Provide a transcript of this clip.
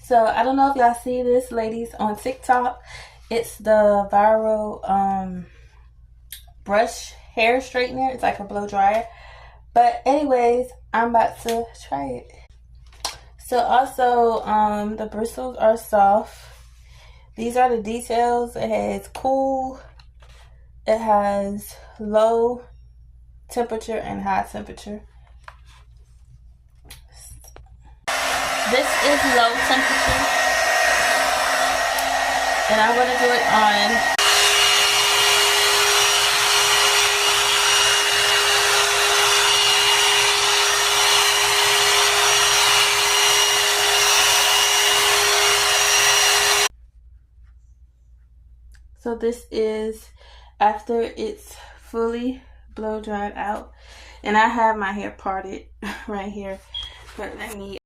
So I don't know if y'all see this, ladies, on TikTok. It's the viral brush hair straightener. It's like a blow dryer. But anyways, I'm about to try it. So also, the bristles are soft. These are the details. It has cool, it has low temperature and high temperature. This is low temperature, and I'm going to do it on. So this is after it's fully blow dried out, and I have my hair parted right here, but let me